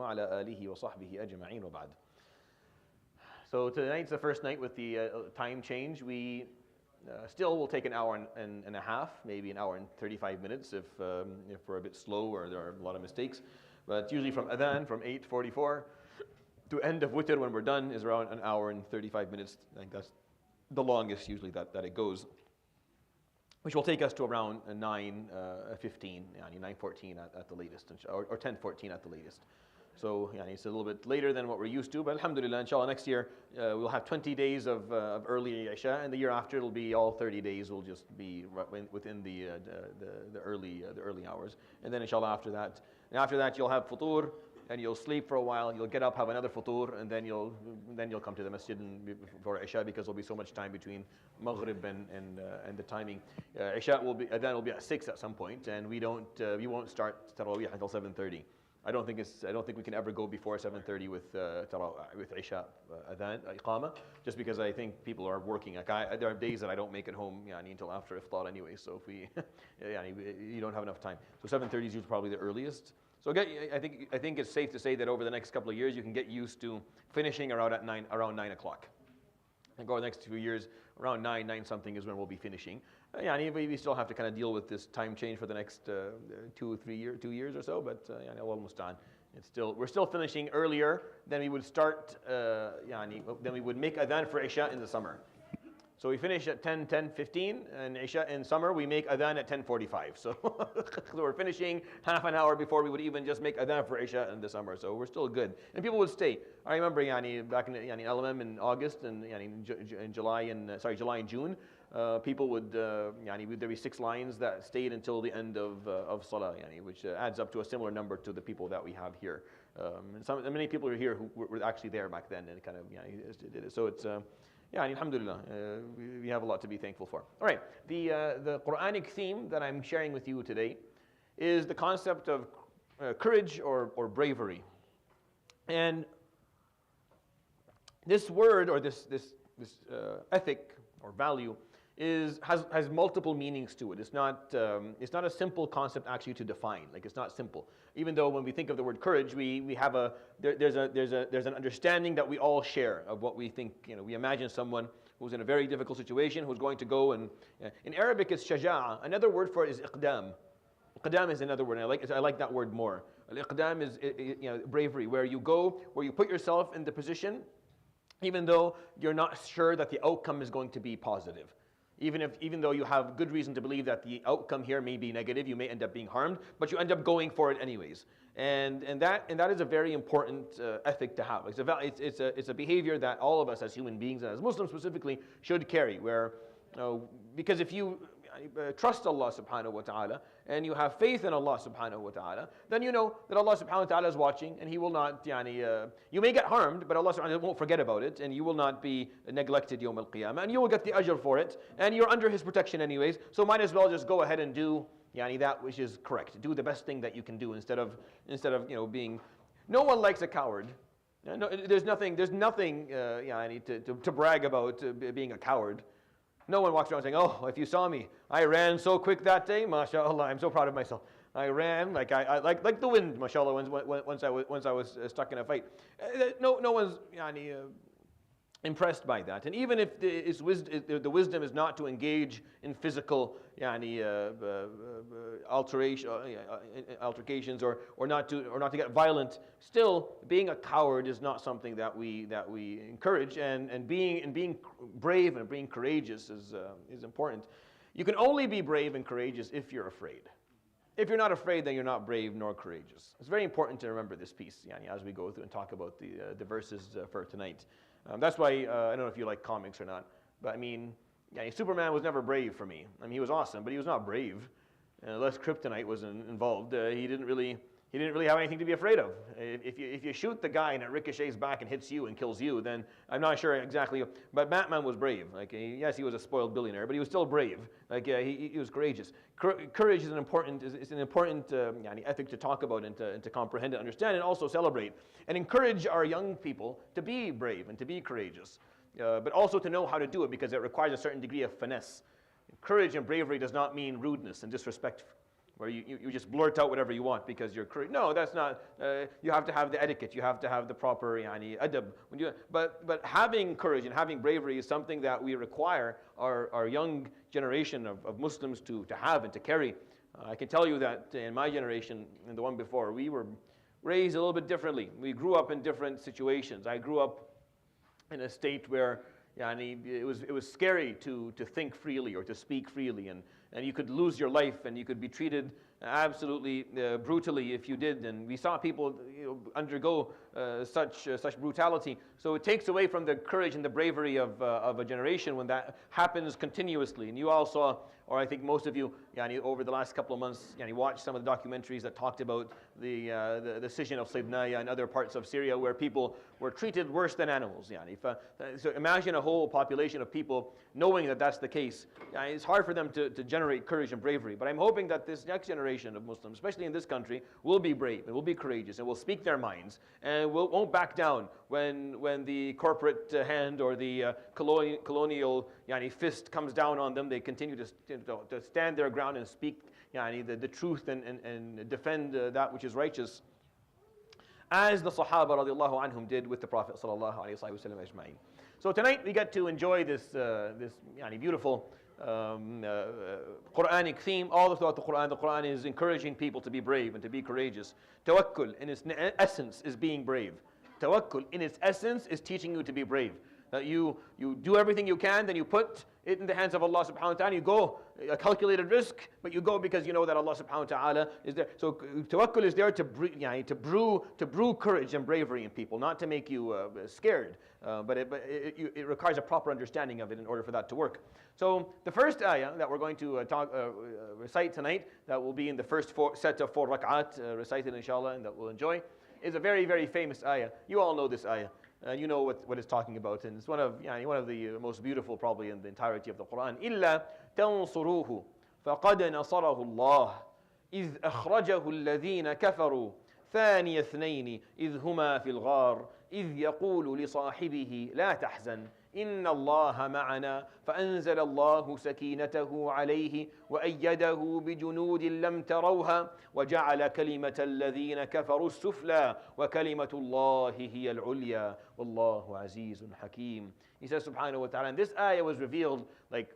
وعلى آله وصحبه أجمعين وبعد. So tonight's the first night with the time change. We still will take an hour and a half, maybe an hour and 35 minutes if we're a bit slow or there are a lot of mistakes. But usually from Adhan, from 8:44 to end of Witr when we're done is around an hour and 35 minutes. I think that's the longest usually that it goes, which will take us to around 9:15, 9:14 at the latest, or 10:14 at the latest. So it's a little bit later than what we're used to, but alhamdulillah, inshallah, next year we'll have 20 days of early Isha, and the year after it'll be all 30 days will just be within the early hours. And then inshallah after that you'll have futur, and you'll sleep for a while, you'll get up, have another futur, and then you'll come to the masjid for Isha, because there'll be so much time between Maghrib and the timing. Isha will be at 6 at some point, and we won't start Tarawih until 7:30. I don't think we can ever go before 7:30 with Isha Adhan, Iqama, just because I think people are working. There are days that I don't make it home until after Iftar anyway, so if you don't have enough time. So 7:30 is usually probably the earliest. So I think it's safe to say that over the next couple of years you can get used to finishing around 9 o'clock. And go the next 2 years, around 9 something is when we'll be finishing. We still have to kind of deal with this time change for the next 2 years or so, but almost done. We're still finishing earlier than we would start, than we would make Adhan for Isha in the summer. So we finish at 10:15, and Isha in summer we make Adhan at 10:45. So, we're finishing half an hour before we would even just make Adhan for Isha in the summer. So we're still good, and people would stay. I remember back in LMM in August and in July and June, people would there'd be 6 lines that stayed until the end of Salah, which adds up to a similar number to the people that we have here. And many people are here who were actually there back then and kind of did it. So it's. Alhamdulillah, we have a lot to be thankful for. All right, the Quranic theme that I'm sharing with you today is the concept of courage or bravery. And this word or this ethic or value has multiple meanings to it. It's not a simple concept actually to define. Like, it's not simple. Even though when we think of the word courage, we have there's an understanding that we all share of what we think. We imagine someone who's in a very difficult situation, who's going to go and in Arabic it's shaja'a. Another word for it is iqdam. Iqdam is another word. I like that word more. Al-iqdam is bravery, where you put yourself in the position, even though you're not sure that the outcome is going to be positive. Even though you have good reason to believe that the outcome here may be negative, you may end up being harmed, but you end up going for it anyways. And that is a very important ethic to have. It's a behavior that all of us as human beings, and as Muslims specifically, should carry. Because if you trust Allah subhanahu wa ta'ala and you have faith in Allah subhanahu wa ta'ala, then you know that Allah subhanahu wa ta'ala is watching, and He will not, you may get harmed, but Allah subhanahu wa ta'ala won't forget about it, and you will not be neglected yawm al-qiyamah, and you will get the ajr for it, and you're under His protection anyways, so might as well just go ahead and do that which is correct. Do the best thing that you can do instead of being. No one likes a coward. No, there's nothing to brag about being a coward. No one walks around saying, "Oh, if you saw me, I ran so quick that day, mashallah, I'm so proud of myself. I ran like like the wind, mashallah, once I was stuck in a fight." No one's impressed by that. And even if the wisdom is not to engage in physical altercations or not to get violent, still being a coward is not something that we encourage. And being brave and being courageous is important. You can only be brave and courageous if you're afraid. If you're not afraid, then you're not brave nor courageous. It's very important to remember this piece as we go through and talk about the verses for tonight. That's why, I don't know if you like comics or not, but Superman was never brave for me. He was awesome, but he was not brave. Unless kryptonite was involved, he didn't really have anything to be afraid of. If you shoot the guy and it ricochets back and hits you and kills you, then I'm not sure exactly. But Batman was brave. Yes, he was a spoiled billionaire, but he was still brave. He was courageous. Courage is an important ethic to talk about and to comprehend and understand, and also celebrate and encourage our young people to be brave and to be courageous, but also to know how to do it, because it requires a certain degree of finesse. Courage and bravery does not mean rudeness and disrespect. where you just blurt out whatever you want because you're courageous. No, that's not. You have to have the etiquette. You have to have the proper adab. But having courage and having bravery is something that we require our young generation of Muslims to have and to carry. I can tell you that in my generation and the one before, we were raised a little bit differently. We grew up in different situations. I grew up in a state where it was scary to think freely or to speak freely, and you could lose your life and you could be treated absolutely brutally if you did. And we saw people undergo such brutality. So it takes away from the courage and the bravery of a generation when that happens continuously. And you all saw, or I think most of you, over the last couple of months, watched some of the documentaries that talked about the decision of Sayyidina and other parts of Syria where people were treated worse than animals. So imagine a whole population of people knowing that that's the case. It's hard for them to generate courage and bravery. But I'm hoping that this next generation of Muslims, especially in this country, will be brave and will be courageous and will speak their minds and won't back down when the corporate hand or the colonial fist comes down on them. They continue to stand their ground and speak the truth and defend that which is righteous, as the Sahaba radiallahu anhum did with the Prophet sallallahu alaihi wasallam ajma'in. So tonight we get to enjoy this beautiful Quranic theme. All throughout the Quran is encouraging people to be brave and to be courageous. Tawakkul in its essence is being brave. Tawakkul in its essence is teaching you to be brave. That you do everything you can, then you put it in the hands of Allah subhanahu wa ta'ala. You go, a calculated risk, but you go because you know that Allah subhanahu wa ta'ala is there. So tawakkul is there to brew courage and bravery in people, not to make you scared. But it requires a proper understanding of it in order for that to work. So the first ayah that we're going to recite tonight, that will be in the first set of 4 rak'at, recited inshallah, and that we'll enjoy, is a very, very famous ayah. You all know this ayah. You know what it's talking about, and it's one of the most beautiful probably in the entirety of the Quran. إِلَّا تَنْصُرُوهُ فَقَدْ نَصَرَهُ اللَّهُ إِذْ أَخْرَجَهُ الَّذِينَ كَفَرُوا ثَانِيَ اثْنَيْنِ إِذْ هُمَا فِي الْغَارِ إِذْ يَقُولُ لِصَاحِبِهِ لَا تَحْزَنْ إِنَّ اللَّهَ مَعَنَا فَأَنزَلَ اللَّهُ سَكِينَتَهُ عَلَيْهِ وَأَيَّدَهُ بِجُنُودٍ لَمْ تَرَوْهَا وَجَعَلَ كَلِمَةَ الَّذِينَ كَفَرُوا السُّفْلَى وَكَلِمَةُ اللَّهِ هِيَ الْعُلْيَا وَاللَّهُ عَزِيزٌ حَكِيمٌ. He says subhanahu wa ta'ala, and this ayah was revealed like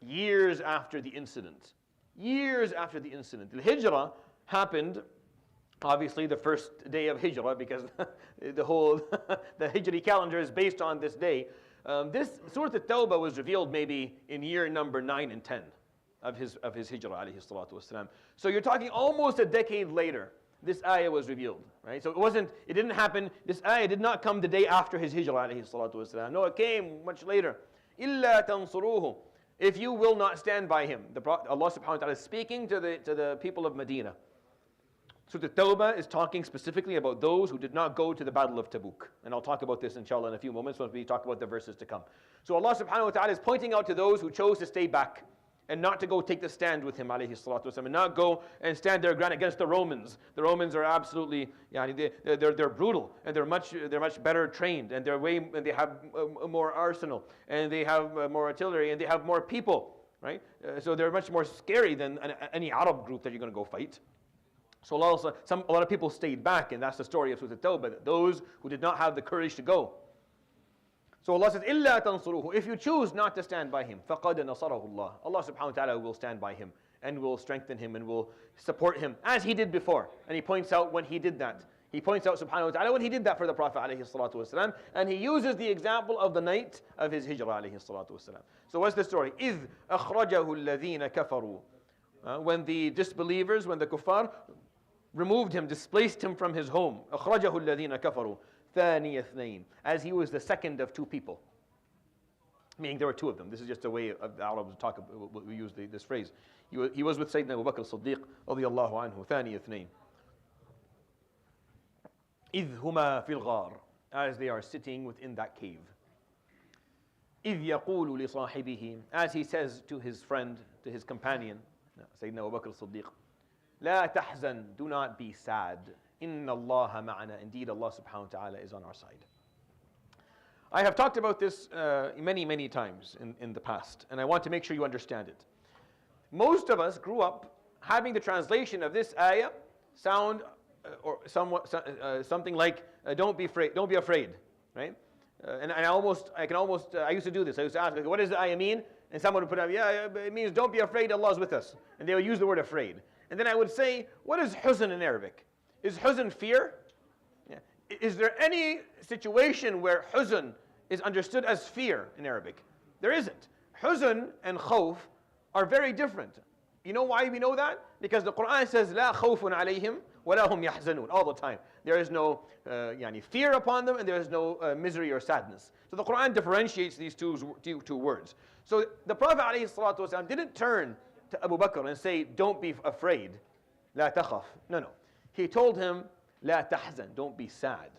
years after the incident. Years after the incident. The hijrah happened obviously the first day of hijrah, because the whole the hijri calendar is based on this day. This surat Al-Tawbah was revealed maybe in year number 9 and 10 of his hijrah alayhi salatu wasalam. So you're talking almost a decade later, this ayah was revealed, right? So it didn't happen, this ayah did not come the day after his hijrah alayhi salatu wasalam. No, it came much later. إِلَّا تَنْصُرُوهُ. If you will not stand by him. Allah subhanahu wa ta'ala is speaking to the people of Medina. So the Tawbah is talking specifically about those who did not go to the Battle of Tabuk. And I'll talk about this inshallah in a few moments once we talk about the verses to come. So Allah subhanahu wa ta'ala is pointing out to those who chose to stay back and not to go take the stand with him alayhi salatu wasalam, and not go and stand their ground against the Romans. The Romans are absolutely, they're brutal, and they're much better trained, and they have more arsenal, and they have more artillery, and they have more people, right? So they're much more scary than any Arab group that you're going to go fight. So Allah, a lot of people stayed back, and that's the story of Surah At-Tawbah, that those who did not have the courage to go. So Allah says, إِلَّا تَنْصُرُوهُ. If you choose not to stand by him, فَقَدْ نَصَرَهُ اللَّهُ. Allah subhanahu wa ta'ala will stand by him, and will strengthen him, and will support him, as he did before. And he points out when he did that. He points out subhanahu wa ta'ala when he did that for the Prophet alayhi salatu wasalam, and he uses the example of the night of his hijrah alayhi salatu wasalam. So what's the story? إِذْ أَخْرَجَهُ الَّذِينَ كَفَرُوا. When the disbelievers, when the kuffar removed him, displaced him from his home. أَخْرَجَهُ الَّذِينَ كَفَرُوا ثَانِيَ اثْنَيْنِ. As he was the second of 2 people. Meaning there were 2 of them. This is just a way of the Arabs to talk about, we use this phrase. He was with Sayyidina Abu Bakr as-Siddiq radiyallahu anhu, ثَانِيَ اثْنَيْنِ. إِذْ هُمَا فِي الْغَارِ. As they are sitting within that cave. إِذْ يَقُولُ لِصَاحِبِهِ. As he says to his friend, to his companion, Sayyidina Abu Bakr as-Siddiq, لا تحزن, do not be sad. إن الله معنا. Indeed, Allah subhanahu wa ta'ala is on our side. I have talked about this many times in the past, and I want to make sure you understand it. Most of us grew up having the translation of this ayah sound or somewhat something like don't be afraid, right? I used to do this. I used to ask, what does the ayah mean? And someone would put up, yeah, it means don't be afraid, Allah's with us. And they would use the word afraid. And then I would say, what is huzn in Arabic? Is huzn fear? Yeah. Is there any situation where huzn is understood as fear in Arabic? There isn't. Huzn and khawf are very different. You know why we know that? Because the Quran says, لا خوف عليهم ولا هم يحزنون, all the time. There is no fear upon them, and there is no misery or sadness. So the Quran differentiates these two words. So the Prophet ﷺ didn't turn to Abu Bakr and say, don't be afraid, لا تخف. No. He told him, لا تحزن, don't be sad.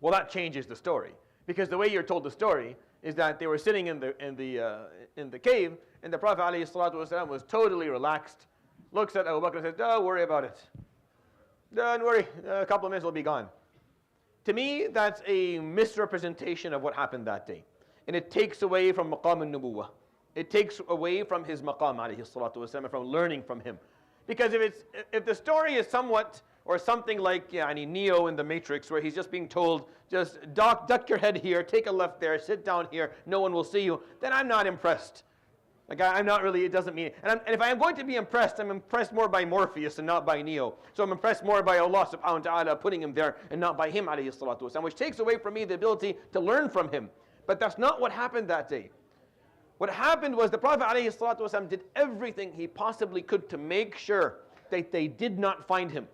Well, that changes the story, because the way you're told the story is that they were sitting in the cave, and the Prophet ﷺ was totally relaxed, looks at Abu Bakr and says, don't worry about it. Don't worry, a couple of minutes will be gone. To me, that's a misrepresentation of what happened that day. And it takes away from maqam al-nubuwah. It takes away from his maqam ﷺ, from learning from him. Because if the story is somewhat or something like Neo in the Matrix, where he's just being told, just duck your head here, take a left there, sit down here, no one will see you, then I'm not impressed. Like I'm not really, it doesn't mean, and if I am going to be impressed, I'm impressed more by Morpheus and not by Neo. So I'm impressed more by Allah subhanahu wa ta'ala putting him there and not by him alayhi salatu wasalam, which takes away from me the ability to learn from him. But that's not what happened that day. What happened was the Prophet alayhi salatu wasalam did everything he possibly could to make sure that they did not find him.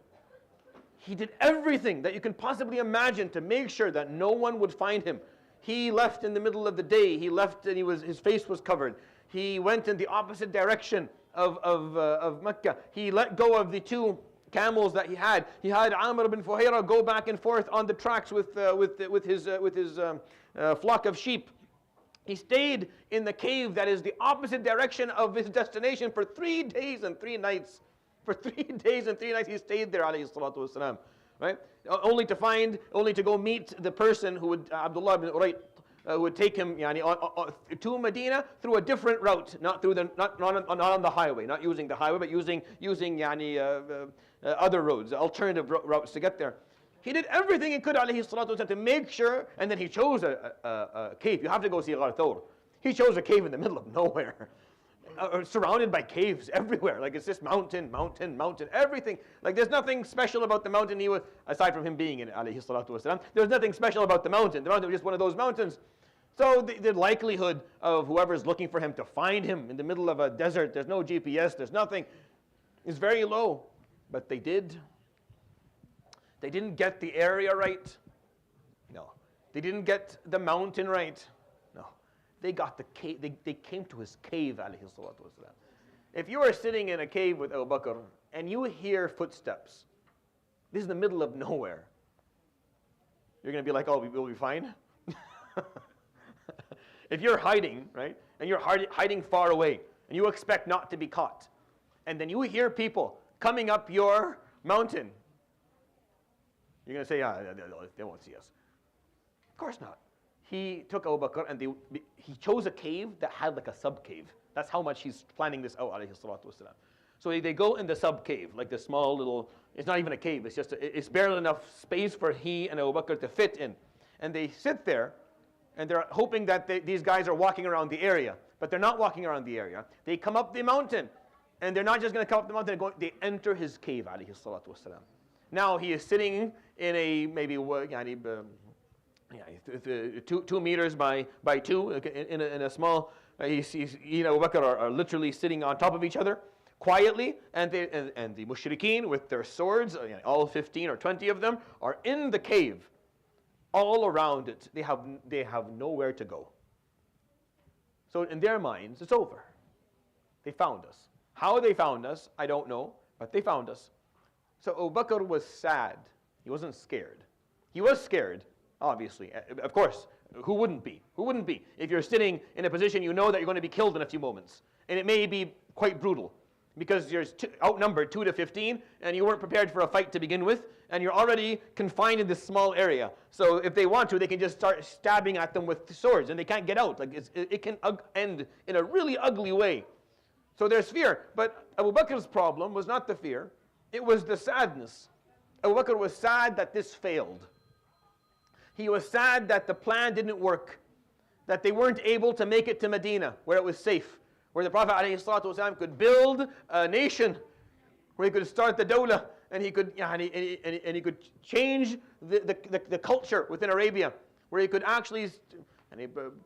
He did everything that you can possibly imagine to make sure that no one would find him. He left in the middle of the day. He left and his face was covered. He went in the opposite direction of Mecca. He let go of the two camels that he had. He had Amr ibn Fuhayra go back and forth on the tracks with his flock of sheep. He stayed in the cave that is the opposite direction of his destination for 3 days and 3 nights. For 3 days and 3 nights he stayed there, alayhi salatu wasalam. Right? Only to go meet the person who would, Abdullah ibn Urayt, would take him to Medina through a different route, not on the highway, not using the highway, but using other roads, alternative routes to get there. He did everything he could, alayhi salatu wasalam, to make sure, and then he chose a cave. You have to go see Ghar Thawr. He chose a cave in the middle of nowhere, surrounded by caves everywhere. Like it's just mountain, everything. Like there's nothing special about the mountain. He was, aside from him being in alayhi salatu wasalam, there's nothing special about the mountain. The mountain was just one of those mountains. So the likelihood of whoever's looking for him to find him in the middle of a desert, there's no GPS, there's nothing, is very low. But they did. They didn't get the area right. No. They didn't get the mountain right. No. They got the cave. They came to his cave, alayhi salatu wasalam. If you are sitting in a cave with Abu Bakr and you hear footsteps, this is the middle of nowhere, you're going to be like, oh, we'll be fine? If you're hiding, right, and you're hiding far away, and you expect not to be caught, and then you hear people coming up your mountain, you're going to say, yeah, they won't see us. Of course not. He took Abu Bakr and he chose a cave that had like a sub-cave. That's how much he's planning this out, alayhi salatu wasalam. So they go in the sub-cave, like the small little, it's not even a cave, it's barely enough space for he and Abu Bakr to fit in. And they sit there, and they're hoping that these guys are walking around the area. But they're not walking around the area. They come up the mountain. And they're not just going to come up the mountain, they enter his cave, alayhi salatu wasalam. Now he is sitting in a maybe 2 meters by 2, in a small, Abu Bakr are literally sitting on top of each other, quietly, and the mushrikeen with their swords, all 15 or 20 of them, are in the cave. All around it, they have nowhere to go. So in their minds, it's over. They found us. How they found us, I don't know, but they found us. So Abu Bakr was sad. He wasn't scared. He was scared, obviously. Of course, who wouldn't be? Who wouldn't be? If you're sitting in a position you know that you're going to be killed in a few moments. And it may be quite brutal, because you're outnumbered 2 to 15, and you weren't prepared for a fight to begin with, and you're already confined in this small area. So if they want to, they can just start stabbing at them with swords, and they can't get out. Like it can end in a really ugly way. So there's fear. But Abu Bakr's problem was not the fear, it was the sadness. Abu Bakr was sad that this failed. He was sad that the plan didn't work, that they weren't able to make it to Medina, where it was safe, where the Prophet ﷺ could build a nation, where he could start the dawlah, and he could, and he could change the culture within Arabia, where he could actually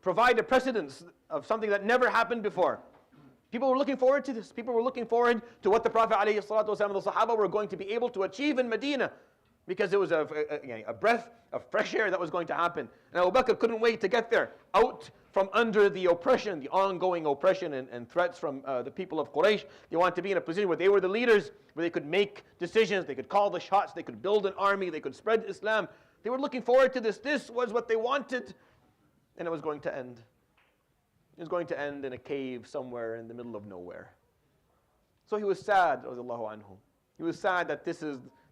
provide a precedence of something that never happened before. People were looking forward to this. People were looking forward to what the Prophet ﷺ and the Sahaba were going to be able to achieve in Medina, because it was a breath of fresh air that was going to happen. And Abu Bakr couldn't wait to get there, out from under the oppression, the ongoing oppression and threats from the people of Quraysh. They wanted to be in a position where they were the leaders, where they could make decisions, they could call the shots, they could build an army, they could spread Islam. They were looking forward to this. This was what they wanted, and it was going to end. It was going to end in a cave somewhere in the middle of nowhere. So he was sad, radiallahu anhu. He was sad that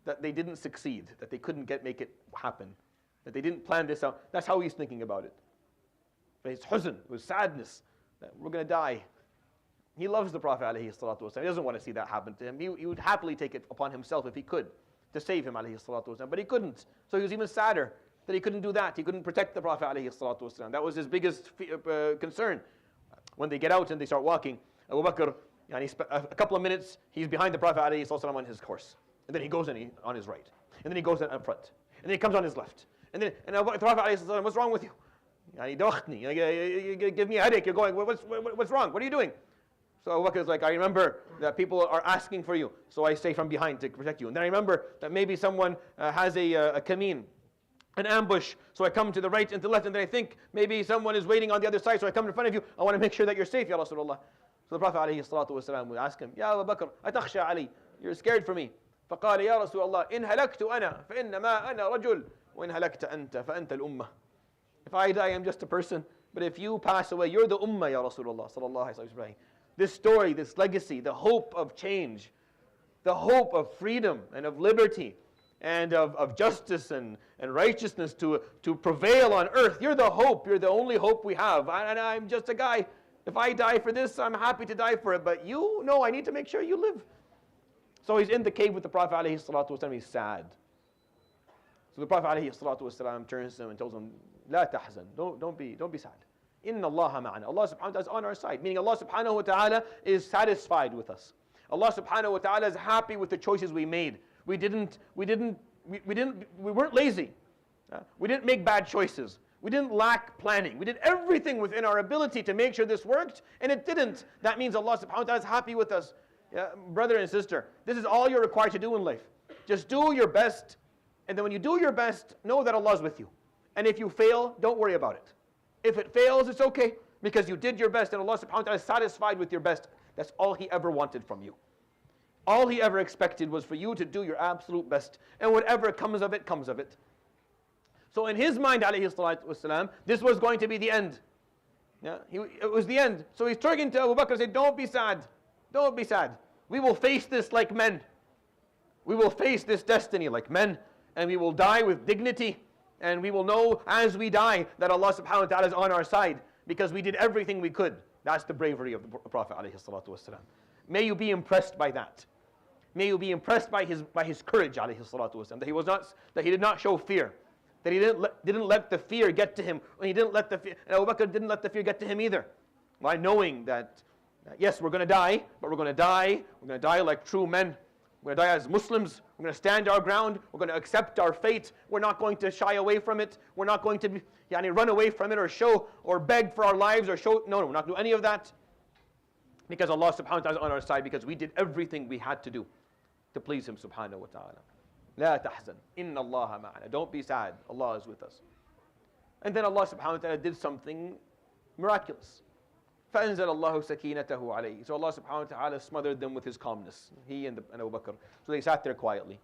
that they didn't succeed, that they couldn't make it happen, that they didn't plan this out. That's how he's thinking about it. But his huzn, it was sadness, that we're going to die. He loves the Prophet ﷺ. He doesn't want to see that happen to him. He would happily take it upon himself if he could, to save him ﷺ, but he couldn't. So he was even sadder that he couldn't do that. He couldn't protect the Prophet ﷺ. That was his biggest concern. When they get out and they start walking, Abu Bakr, a couple of minutes, he's behind the Prophet ﷺ on his horse. And then he goes on his right. And then he goes in front. And then he comes on his left. And the Prophet ﷺ, what's wrong with you? You give me a headache. You're going, what's wrong? What are you doing? So Abu Bakr is like, I remember that people are asking for you, so I stay from behind to protect you. And then I remember that maybe someone has a kameen, an ambush, so I come to the right and to the left, and then I think maybe someone is waiting on the other side, so I come in front of you. I want to make sure that you're safe, Ya Rasulullah. So the Prophet ﷺ would ask him, Ya Abu Bakr, atakhsha Ali, you're scared for me. فقال يا رسول الله إن هلكت أنا فإنما أنا رجل وإن هلكت أنت فأنت الأمة. If I die, I'm just a person. But if you pass away, you're the ummah, Ya Rasulullah sallallahu alaihi wasallam. This story, this legacy, the hope of change, the hope of freedom and of liberty and of justice and righteousness to prevail on earth. You're the hope. You're the only hope we have. And I'm just a guy. If I die for this, I'm happy to die for it. But you, no, I need to make sure you live. So he's in the cave with the Prophet ﷺ. He's sad. So the Prophet ﷺ turns to him and tells him, لا تحزن, don't be sad. Inna Allah ma'ana. Allah subhanahu wa ta'ala is on our side. Meaning Allah subhanahu wa ta'ala is satisfied with us. Allah subhanahu wa ta'ala is happy with the choices we made. We weren't lazy. We didn't make bad choices. We didn't lack planning. We did everything within our ability to make sure this worked, and it didn't. That means Allah subhanahu wa ta'ala is happy with us. Yeah, brother and sister, this is all you're required to do in life. Just do your best, and then when you do your best, know that Allah is with you. And if you fail, don't worry about it. If it fails, it's okay, because you did your best, and Allah subhanahu wa ta'ala is satisfied with your best. That's all He ever wanted from you. All He ever expected was for you to do your absolute best, and whatever comes of it, comes of it. So in his mind, alayhi salatu wasalam, this was going to be the end. Yeah, it was the end. So he's turning to Abu Bakr and saying, don't be sad. Don't be sad. We will face this like men. We will face this destiny like men, and we will die with dignity, and we will know as we die that Allah subhanahu wa ta'ala is on our side, because we did everything we could. That's the bravery of the Prophet alayhi salatu wasalam. May you be impressed by that. May you be impressed by his courage alayhi salatu wasalam, that he did not show fear, that he didn't let the fear get to him, and Abu Bakr didn't let the fear get to him either, by knowing that yes, we're going to die, but we're going to die like true men. We're going to die as Muslims. We're going to stand our ground. We're going to accept our fate. We're not going to shy away from it. We're not going to run away from it or show or beg for our lives or show. No, we're not going to do any of that, because Allah subhanahu wa ta'ala is on our side, because we did everything we had to do to please Him subhanahu wa ta'ala. لا تحزن إن الله معنا. Don't be sad. Allah is with us. And then Allah subhanahu wa ta'ala did something miraculous. فَأَنزَلَ اللَّهُ سَكِينَتَهُ عَلَيْهِ. So Allah subhanahu wa ta'ala smothered them with His calmness, He and Abu Bakr. So they sat there quietly.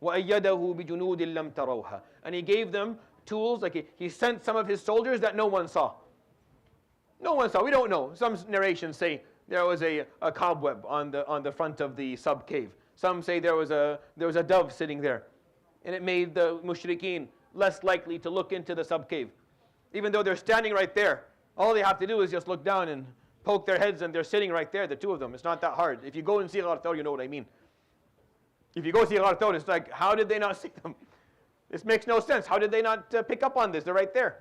وَأَيَّدَهُ بِجُنُودٍ لَمْ تَرَوْهَا. And He gave them tools, like He sent some of His soldiers that no one saw. No one saw. We don't know. Some narrations say there was a cobweb on the front of the sub-cave. Some say there was a dove sitting there, and it made the mushrikeen less likely to look into the sub-cave. Even though they're standing right there, all they have to do is just look down and poke their heads and they're sitting right there, the two of them. It's not that hard. If you go and see Al-Tawbah, you know what I mean. If you go see Al-Tawbah, it's like, how did they not see them? This makes no sense. How did they not pick up on this? They're right there.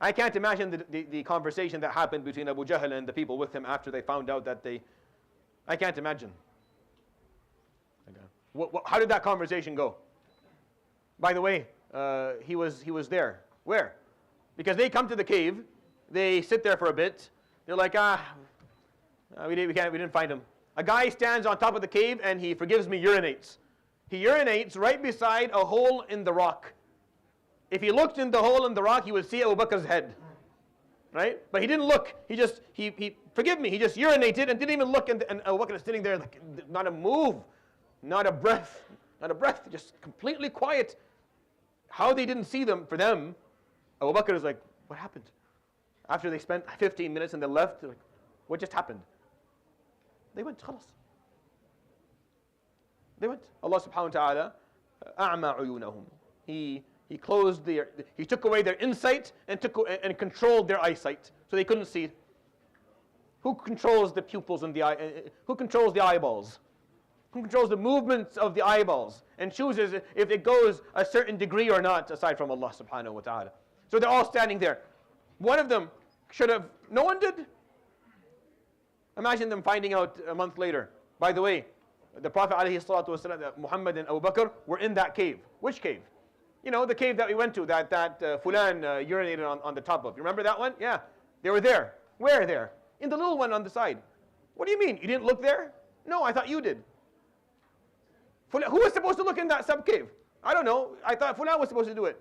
I can't imagine the conversation that happened between Abu Jahl and the people with him after they found out that I can't imagine. Okay. How did that conversation go? By the way, he was there. Where? Because they come to the cave, they sit there for a bit. They're like, we didn't find him. A guy stands on top of the cave and he, forgives me, urinates. He urinates right beside a hole in the rock. If he looked in the hole in the rock, he would see Abu Bakr's head. Right? But he didn't look. He forgive me, he just urinated and didn't even look, and Abu Bakr is sitting there like, not a move, not a breath, just completely quiet. How they didn't see them, for them, Abu Bakr is like, what happened? After they spent 15 minutes and they left, they're like, what just happened? They went, khalas. They went. Allah subhanahu wa ta'ala, أَعْمَى عُيُونَهُمْ. He took away their insight and controlled their eyesight, so they couldn't see. Who controls the pupils and the eye? Who controls the eyeballs? Who controls the movements of the eyeballs and chooses if it goes a certain degree or not, aside from Allah subhanahu wa ta'ala? So they're all standing there. One of them should have, no one did. Imagine them finding out a month later. By the way, the Prophet ﷺ, Muhammad and Abu Bakr were in that cave. Which cave? You know, the cave that we went to, that Fulan urinated on the top of. You remember that one? Yeah. They were there. Where there? In the little one on the side. What do you mean? You didn't look there? No, I thought you did. Fulan, who was supposed to look in that sub-cave? I don't know. I thought Fulan was supposed to do it.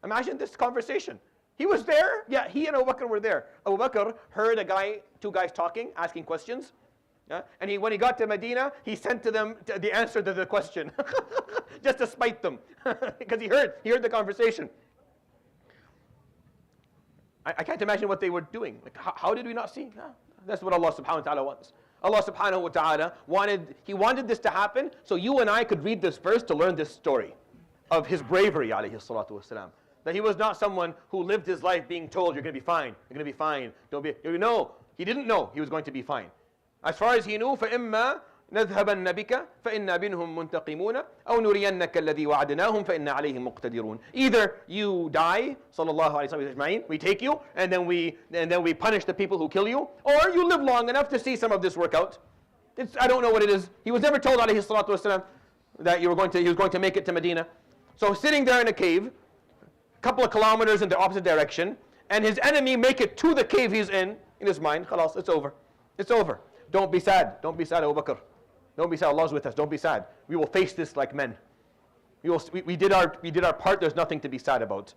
Imagine this conversation. He was there. Yeah, he and Abu Bakr were there. Abu Bakr heard two guys talking, asking questions. And when he got to Medina, he sent to them the answer to the question, just to spite them, because he heard the conversation. I can't imagine what they were doing. Like, how did we not see? No, that's what Allah subhanahu wa ta'ala wants. Allah subhanahu wa ta'ala wanted this to happen so you and I could read this verse to learn this story of his bravery, alayhi salatu wasalam. That he was not someone who lived his life being told, you're going to be fine, you're going to be fine. No, he didn't know he was going to be fine. As far as he knew, فَإِمَّا نَذْهَبَنَّ بِكَ فَإِنَّا بِنْهُمْ مُنْتَقِمُونَ أَوْ نُرِيَنَّكَ الَّذِي وَعَدْنَاهُمْ فَإِنَّا عَلَيْهِمْ مُقْتَدِرُونَ. Either you die, sallallahu alayhi wa sallam, we take you, and then we punish the people who kill you, or you live long enough to see some of this work out. I don't know what it is. He was never told, alayhi salatu wasalam, that he was going to make it to Medina. So sitting there in a cave, a couple of kilometers in the opposite direction, and his enemy make it to the cave he's in his mind, khalas, it's over. It's over. Don't be sad. Don't be sad, Abu Bakr. Don't be sad. Allah's with us. Don't be sad. We will face this like men. We did our part. There's nothing to be sad about.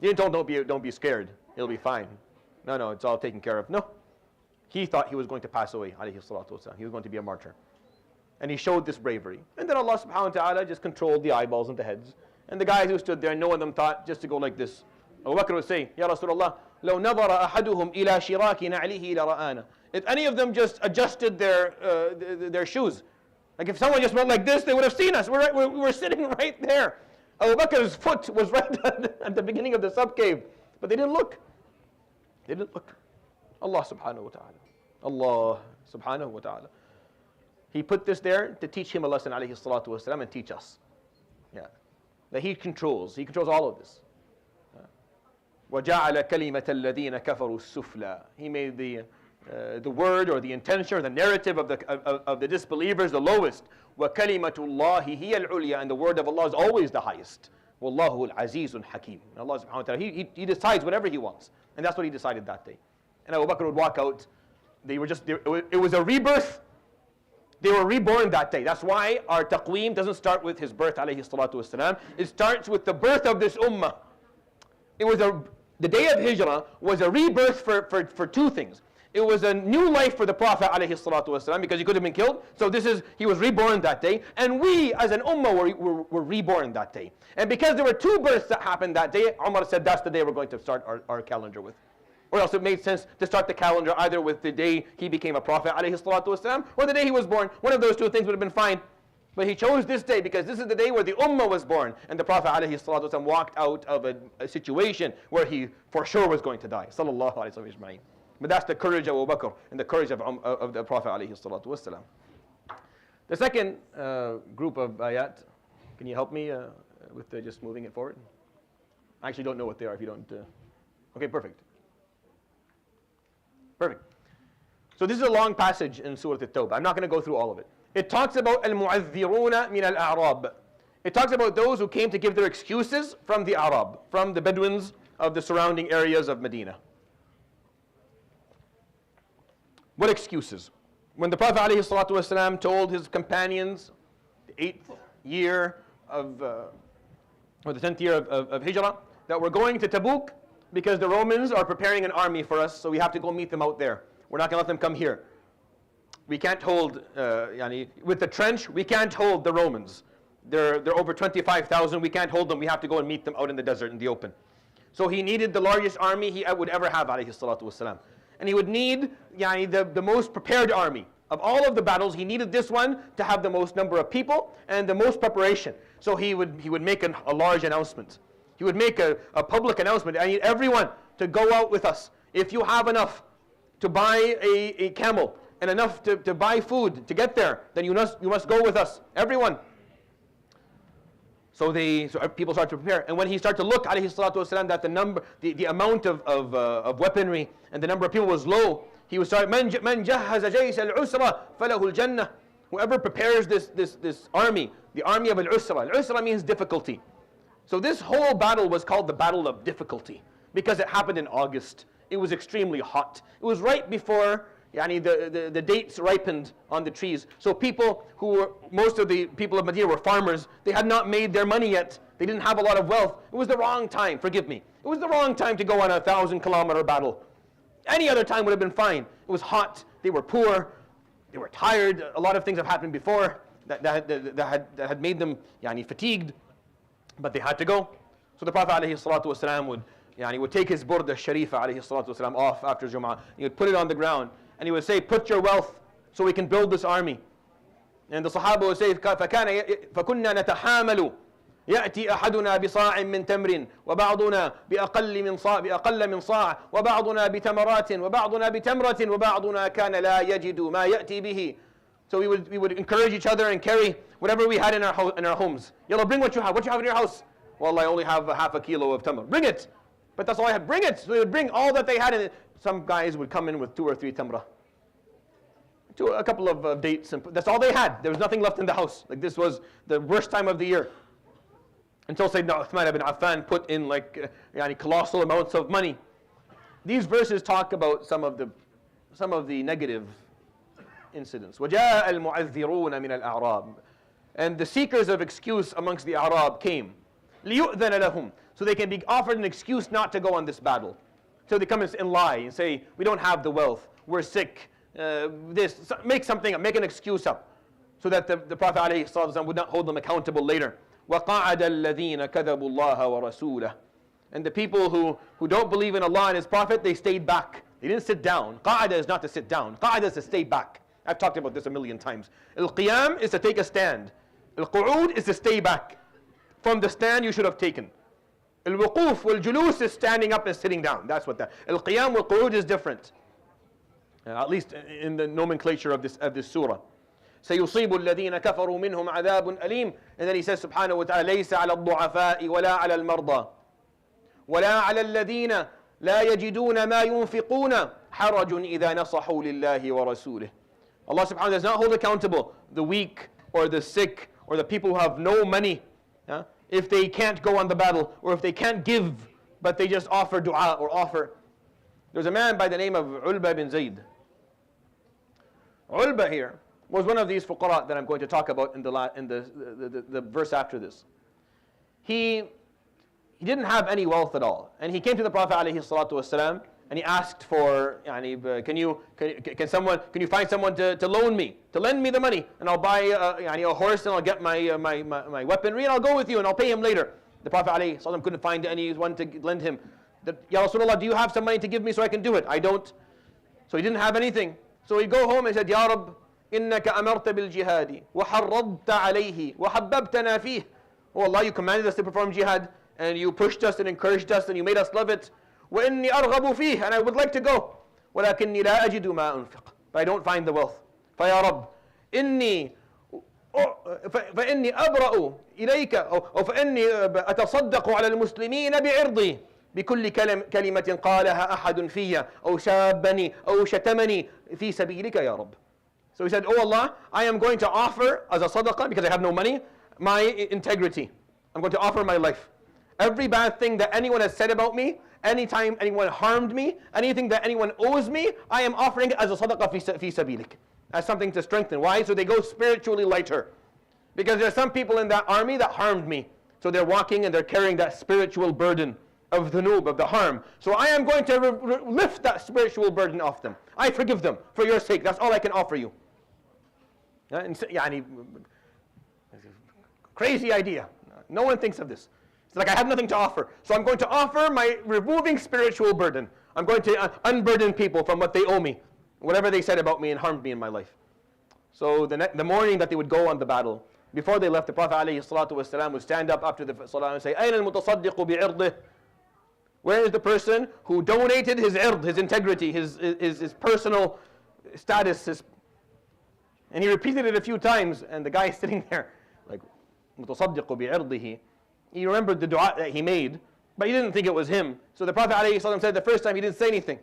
You didn't tell him, don't be scared. It'll be fine. No, it's all taken care of. No. He thought he was going to pass away, alayhi salatu wasalam. He was going to be a martyr. And he showed this bravery. And then Allah subhanahu wa ta'ala just controlled the eyeballs and the heads. And the guys who stood there, no one of them thought just to go like this. Abu Bakr would say, Ya Rasulullah, لو نظر أحدهم إلى شراك نعله لرآنا. If any of them just adjusted their shoes, like if someone just went like this, they would have seen us. We were sitting right there. Abu Bakr's foot was right at the beginning of the sub-cave, but they didn't look. They didn't look. Allah subhanahu wa ta'ala. Allah subhanahu wa ta'ala. He put this there to teach him a lesson, alayhi salatu wasalam, and teach us. Yeah. That he controls all of this. وَجَعَلَ كَلِمَةَ الَّذِينَ كَفَرُوا السُّفْلَى. He made the word or the intention or the narrative of the disbelievers the lowest. وَكَلِمَةُ اللَّهِ هِيَ الْعُلْيَا. And the word of Allah is always the highest. وَاللَّهُ الْعَزِيزُ الْحَكِيمُ. Allah subhanahu wa ta'ala, he decides whatever he wants. And that's what he decided that day. And Abu Bakr would walk out. It was a rebirth. They were reborn that day. That's why our taqweem doesn't start with his birth, alayhi salatu wasalam. It starts with the birth of this ummah. The day of Hijrah was a rebirth for two things. It was a new life for the Prophet ﷺ because he could have been killed. So he was reborn that day. And we as an ummah were reborn that day. And because there were two births that happened that day, Umar said that's the day we're going to start our calendar with. Or else it made sense to start the calendar either with the day he became a Prophet ﷺ or the day he was born. One of those two things would have been fine. But he chose this day because this is the day where the ummah was born. And the Prophet ﷺ walked out of a situation where he for sure was going to die. Sallallahu alayhi wa sallam. But that's the courage of Abu Bakr and the courage of the Prophet ﷺ. The second group of ayat, can you help me with just moving it forward? I actually don't know what they are if you don't. Okay, perfect. Perfect. So this is a long passage in Surah Al-Tawbah. I'm not going to go through all of it. It talks about al-mu'adhdhiruna min al-a'rab. It talks about those who came to give their excuses from the Arab, from the Bedouins of the surrounding areas of Medina. What excuses? When the Prophet ﷺ told his companions, the 8th year of, or the 10th year of Hijrah, that we're going to Tabuk because the Romans are preparing an army for us, so we have to go meet them out there. We're not going to let them come here. We can't hold, with the trench, we can't hold the Romans. They're over 25,000. We can't hold them. We have to go and meet them out in the desert, in the open. So he needed the largest army he would ever have, alayhi salatu wasalam. And he would need the most prepared army. Of all of the battles, he needed this one to have the most number of people and the most preparation. So he would make a large announcement. He would make a public announcement. I need everyone to go out with us. If you have enough to buy a camel and enough to buy food to get there, then you must go with us. Everyone. So people start to prepare. And when he started to look, alayhi salatu wasalam, that the amount of weaponry and the number of people was low, he would start, Man jahhaza jays al-usra falahu al-jannah. Whoever prepares this army, the army of al-usra. Al-usra means difficulty. So this whole battle was called the Battle of Difficulty because it happened in August. It was extremely hot. It was right before the dates ripened on the trees. So most of the people of Medina were farmers. They had not made their money yet. They didn't have a lot of wealth. It was the wrong time, forgive me. It was the wrong time to go on a 1,000-kilometer battle. Any other time would have been fine. It was hot. They were poor. They were tired. A lot of things have happened before that had made them fatigued. But they had to go. So the Prophet ﷺ would take his burda sharifa ﷺ off after Jum'ah. He would put it on the ground. And he would say, put your wealth so we can build this army. And the Sahaba would say, فَكُنَّا نَتَحَامَلُ يأتي أحدنا بصاع من تمر وبعضنا بأقل من صاع وبعضنا بتمرات وبعضنا بتمرة وبعضنا كان لا يجد ما يأتي به. So we would encourage each other and carry whatever we had in our homes. Yalla, bring what you have. What you have in your house? Well, I only have half a kilo of tamr. Bring it. But that's all I had. Bring it. So they would bring all that they had in it. Some guys would come in with 2 or 3 tamra. A couple of dates. And that's all they had. There was nothing left in the house. Like this was the worst time of the year. Until Sayyidina Uthman ibn Affan put in colossal amounts of money. These verses talk about some of the negative incidents. وَجَاءَ الْمُعَذِّرُونَ مِنَ الْأَعْرَابِ. And the seekers of excuse amongst the Arab came. لِيُؤْذَنَ لَهُمْ. So they can be offered an excuse not to go on this battle. So they come and lie and say, we don't have the wealth, we're sick, make something up, make an excuse up. So that the Prophet ﷺ would not hold them accountable later. وَقَعَدَ الَّذِينَ كَذَبُوا اللَّهَ وَرَسُولَهُ. And the people who don't believe in Allah and His Prophet, they stayed back. They didn't sit down. Qa'ada is not to sit down. Qa'ada is to stay back. I've talked about this a million times. Al-Qiyam is to take a stand. Al-Qu'ud is to stay back. From the stand you should have taken. Al-Wuquf wal-Julus is standing up and sitting down. That's what that. Al-Qiyam wal-Qu'ud is different. At least in the nomenclature of this surah. سيصيب الذين كفروا منهم عذاب أليم. And then he says subhanahu wa ta'ala ليس على الضعفاء ولا على المرضى ولا على الذين لا يجدون ما ينفقون حرج إذا نصحوا لله ورسوله. Allah subhanahu wa ta'ala does not hold accountable the weak or the sick or the people who have no money if they can't go on the battle or if they can't give but they just offer dua or offer. There's a man by the name of Ulba bin Zayd. Ulba here was one of these fuqara that I'm going to talk about in the verse after this. He didn't have any wealth at all, and he came to the Prophet ﷺ and he asked for, can you find someone to loan me, to lend me the money, and I'll buy a horse and I'll get my weaponry and I'll go with you and I'll pay him later. The Prophet ﷺ couldn't find anyone to lend him. Ya Rasulullah, do you have some money to give me so I can do it? I don't. So he didn't have anything. So he'd go home and said, Ya Rabb, إنك أمرت بالجهاد وحرضت عليه وحببتنا فيه. Oh Allah, you commanded us to perform jihad and you pushed us and encouraged us and you made us love it. وإني أرغب فيه, and I would like to go. ولكني لا أجد ما أنفق. But I don't find the wealth. فيا رب فإني أبرأ إليك أو فإني أتصدق على المسلمين بعرضي بكل كلمة قالها أحد في أو شابني أو شتمني في سبيلك يا رب. So he said, oh Allah, I am going to offer as a sadaqah, because I have no money, my integrity. I'm going to offer my life. Every bad thing that anyone has said about me, anytime anyone harmed me, anything that anyone owes me, I am offering it as a sadaqah fi sabilik, as something to strengthen. Why? So they go spiritually lighter. Because there are some people in that army that harmed me. So they're walking and they're carrying that spiritual burden of the noob, of the harm. So I am going to lift that spiritual burden off them. I forgive them for your sake. That's all I can offer you. Crazy idea. No one thinks of this. It's like I have nothing to offer. So I'm going to offer my removing spiritual burden. I'm going to unburden people from what they owe me, whatever they said about me and harmed me in my life. So the morning that they would go on the battle, before they left, the Prophet ﷺ would stand up after the salah and say, أين المتصدق بعرضه? Where is the person who donated his ird, his integrity, his personal status? And he repeated it a few times, and the guy sitting there, like, متصدق بعرضه. He remembered the dua that he made, but he didn't think it was him. So the Prophet ﷺ said the first time he didn't say anything.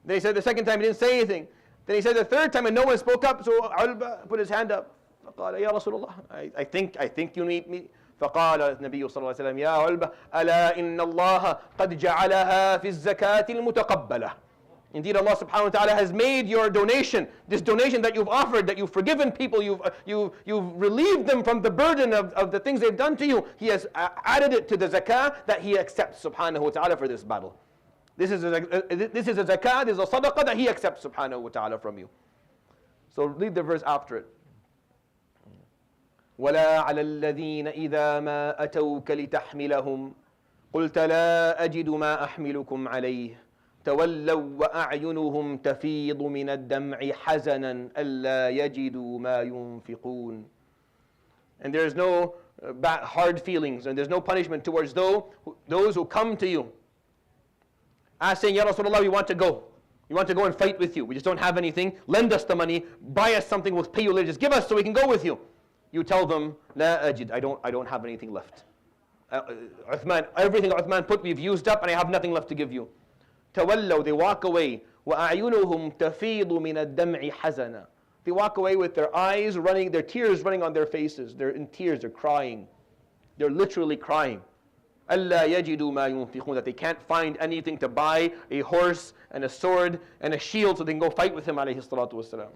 Then he said the second time he didn't say anything. Then he said the third time and no one spoke up, so Ulba put his hand up. فقال يا رسول الله, I think you need me. فقال النبي صلى الله عليه وسلم يا علبة ألا إن الله قد جعلها في الزكاة المتقبلة. Indeed, Allah subhanahu wa ta'ala has made your donation, this donation that you've offered, that you've forgiven people, you've relieved them from the burden of the things they've done to you. He has added it to the zakah that He accepts subhanahu wa ta'ala for this battle. This is a zakah, this is a sadaqah that He accepts subhanahu wa ta'ala from you. So read the verse after it. ولا على الذين إذا ما أتوك لتحملهم قلت لا أجد ما أحملكم عليه تولوا وأعينهم تفيض من الدمع حزنا ألا يجدوا ما ينفقون. And there is no hard feelings, and there's no punishment towards those who come to you asking, Ya Rasulullah, we want to go. We want to go and fight with you. We just don't have anything. Lend us the money. Buy us something. We'll pay you later. Just give us so we can go with you. You tell them, لا أجد, I don't have anything left. Uthman, everything Uthman put, we've used up, and I have nothing left to give you. تولوا, they walk away. وأعينهم تفيض من الدمع حزنا. They walk away with their eyes running, their tears running on their faces. They're in tears, they're crying. They're literally crying. ألا يجدوا ما ينفقون, that they can't find anything to buy a horse and a sword and a shield so they can go fight with him عليه الصلاة والسلام.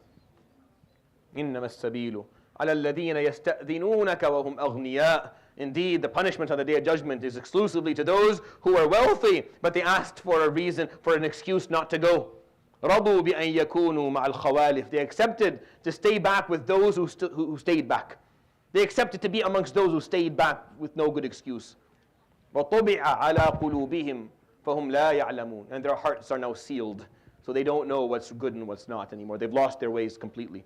إنما السبيل على الذين يستأذنونك وهم أغنياء. Indeed, the punishment on the Day of Judgment is exclusively to those who are wealthy, but they asked for a reason, for an excuse not to go. رضوا بأن يكونوا مع الخوالف. They accepted to stay back with those who stayed back. They accepted to be amongst those who stayed back with no good excuse. وطبع على قلوبهم فهم لا يعلمون. And their hearts are now sealed, so they don't know what's good and what's not anymore. They've lost their ways completely.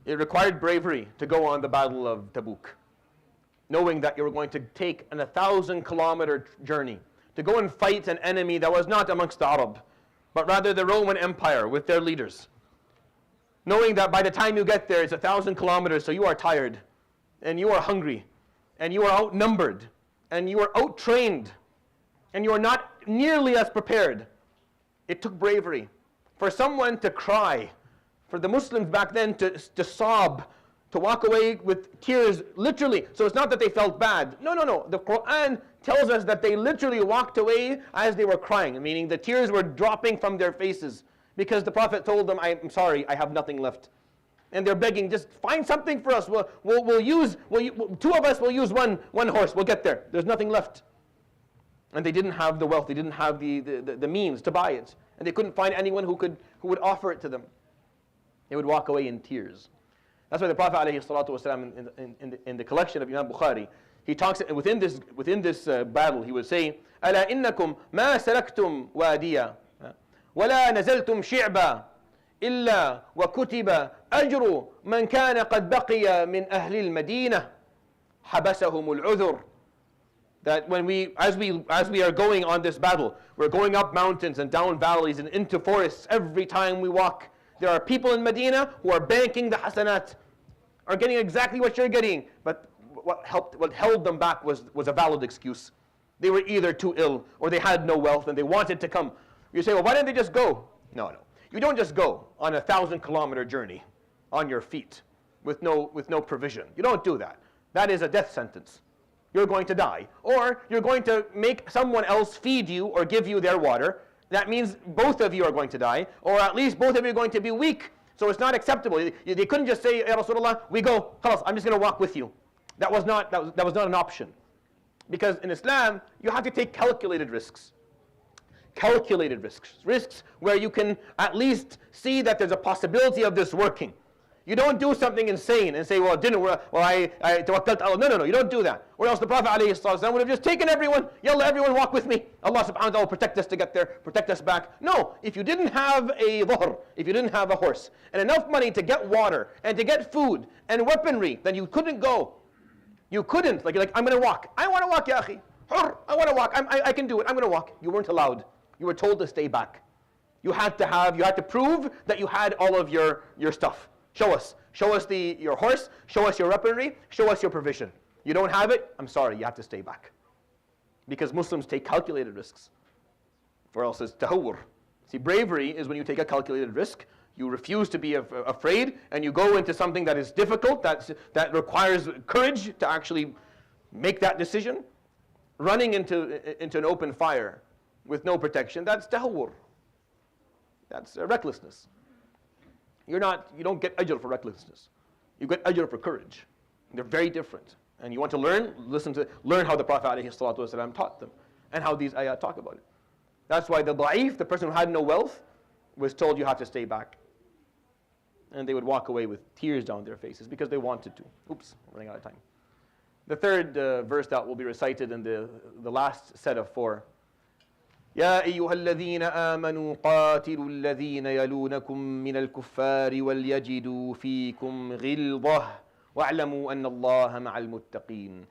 It required bravery to go on the Battle of Tabuk, knowing that you were going to take an 1,000-kilometer journey to go and fight an enemy that was not amongst the Arab, but rather the Roman Empire with their leaders. Knowing that by the time you get there, it's 1,000 kilometers, so you are tired, and you are hungry, and you are outnumbered, and you are out-trained, and you are not nearly as prepared. It took bravery for someone to cry, for the Muslims back then to sob, to walk away with tears, literally. So it's not that they felt bad. No. The Quran tells us that they literally walked away as they were crying, meaning the tears were dropping from their faces because the Prophet told them, I'm sorry, I have nothing left. And they're begging, just find something for us. Two of us will use one horse. We'll get there. There's nothing left. And they didn't have the wealth. They didn't have the means to buy it. And they couldn't find anyone who would offer it to them. They would walk away in tears. That's why the Prophet ﷺ in the collection of Imam Bukhari, he talks within this battle. He would say, ألا إنكم ما سلكتم واديا ولا نزلتم شعبا إلا وكتب أجر من كان قد بقي من أهل المدينة حبسهم العذر That as we are going on this battle, we're going up mountains and down valleys and into forests every time we walk. There are people in Medina who are banking the hasanat, are getting exactly what you're getting. But what held them back was a valid excuse. They were either too ill or they had no wealth and they wanted to come. You say, well, why didn't they just go? No. You don't just go on a 1,000-kilometer journey on your feet with no provision. You don't do that. That is a death sentence. You're going to die. Or you're going to make someone else feed you or give you their water. That means both of you are going to die, or at least both of you are going to be weak. So it's not acceptable. They couldn't just say, Ya Rasulullah, we go, khalas, I'm just going to walk with you. That was not an option. Because in Islam, you have to take calculated risks. Calculated risks. Risks where you can at least see that there's a possibility of this working. You don't do something insane and say, well, it didn't work. Well, I tawakkalt Allah. No. You don't do that. Or else the Prophet ﷺ would have just taken everyone. Yalla, everyone walk with me. Allah subhanahu wa ta'ala will protect us to get there, protect us back. No, if you didn't have a dhahr, if you didn't have a horse, and enough money to get water, and to get food, and weaponry, then you couldn't go. You couldn't. Like I'm going to walk. I want to walk, ya akhi. I want to walk. I can do it. I'm going to walk. You weren't allowed. You were told to stay back. You had to prove that you had all of your stuff. Show us your horse, show us your weaponry, show us your provision. You don't have it, I'm sorry, you have to stay back. Because Muslims take calculated risks. Or else it's tahawwur. See, bravery is when you take a calculated risk, you refuse to be afraid, and you go into something that is difficult, that requires courage to actually make that decision. Running into an open fire with no protection, that's tahawwur. That's recklessness. You don't get ajr for recklessness. You get ajr for courage. They're very different. And you want to learn how the Prophet ﷺ taught them and how these ayah talk about it. That's why the da'if, the person who had no wealth, was told you have to stay back. And they would walk away with tears down their faces because they wanted to. Oops, I'm running out of time. The third verse that will be recited in the last set of 4. يا أيها الذين آمنوا قاتلوا الذين يلونكم من الكفار وليجدوا فيكم غلظة واعلموا أن الله مع المتقين.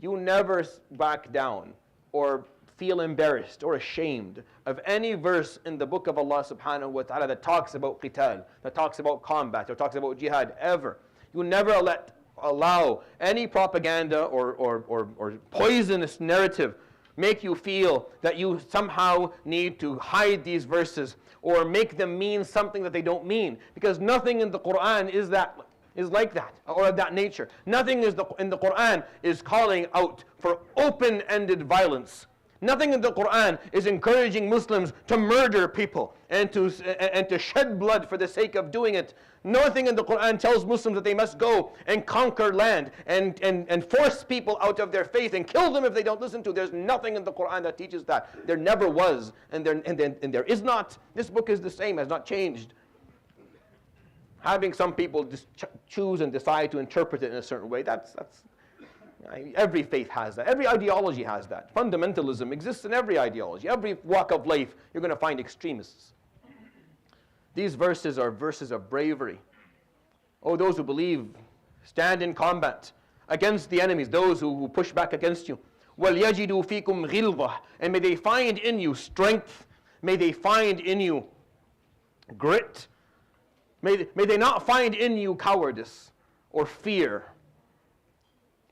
You never back down or feel embarrassed or ashamed of any verse in the book of Allah subhanahu wa ta'ala that talks about qital, that talks about combat, or talks about jihad, ever. You never allow any propaganda or poisonous narrative make you feel that you somehow need to hide these verses or make them mean something that they don't mean. Because nothing in the Quran is like that, or of that nature. Nothing in the Quran is calling out for open-ended violence. Nothing in the Quran is encouraging Muslims to murder people and to shed blood for the sake of doing it. Nothing in the Quran tells Muslims that they must go and conquer land and force people out of their faith and kill them if they don't listen to. There's nothing in the Quran that teaches that. There never was, and there is not. This book is the same, has not changed. Having some people just choose and decide to interpret it in a certain way, that's every faith has that. Every ideology has that. Fundamentalism exists in every ideology. Every walk of life, you're going to find extremists. These verses are verses of bravery. Oh, those who believe, stand in combat against the enemies, those who push back against you. وَلْيَجِدُوا فِيكُمْ غِلْظَةً. And may they find in you strength. May they find in you grit. May they not find in you cowardice or fear.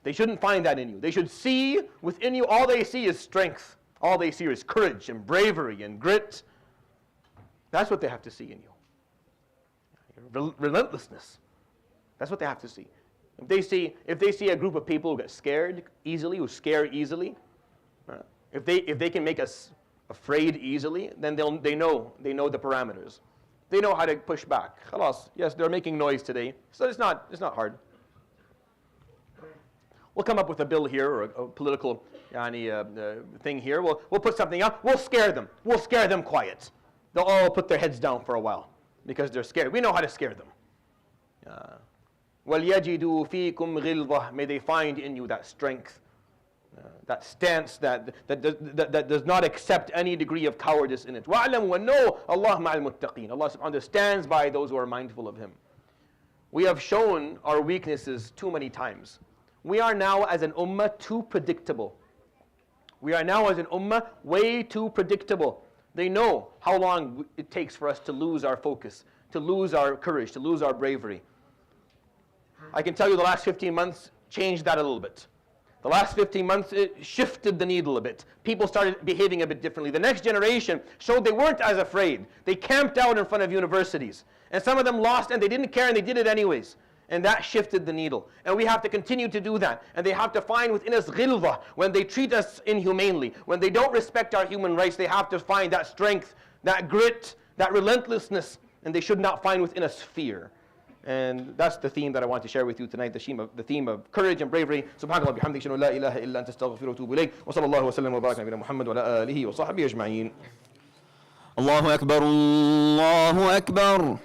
They shouldn't find that in you. They should see within you, all they see is strength. All they see is courage and bravery and grit. That's what they have to see in you. Relentlessness. That's what they have to see. If they see a group of people who get scared easily, who scare easily, if they can make us afraid easily, then they know the parameters. They know how to push back. Khalas, yes, they're making noise today, so it's not hard. We'll come up with a bill here or a political thing here. We'll put something up. We'll scare them. We'll scare them quiet. They'll all put their heads down for a while because they're scared. We know how to scare them. وَلْيَجِدُوا فِيكُمْ غِلْظَةً. May they find in you that strength, that stance that does not accept any degree of cowardice in it. وَاعْلَمُوا أَنَّهُ اللَّهُ مَعَ الْمُتَّقِينَ. Allah subhanahu wa ta'ala stands by those who are mindful of Him. We have shown our weaknesses too many times. We are now as an ummah too predictable. We are now as an ummah way too predictable. They know how long it takes for us to lose our focus, to lose our courage, to lose our bravery. I can tell you the last 15 months changed that a little bit. The last 15 months, it shifted the needle a bit. People started behaving a bit differently. The next generation showed they weren't as afraid. They camped out in front of universities. And some of them lost and they didn't care and they did it anyways. And that shifted the needle. And we have to continue to do that. And they have to find within us ghilza. When they treat us inhumanely, when they don't respect our human rights, they have to find that strength, that grit, that relentlessness. And they should not find within us fear. And that's the theme that I want to share with you tonight, the theme of courage and bravery. Subhanallah bihamdik, shanu la ilaha illa anta astaghfiruka wa atubu ilayk. Wa sallallahu wa sallam wa baraka ala Muhammad wa ala alihi wa sahbihi ajma'in. Allahu Akbar, Allahu Akbar.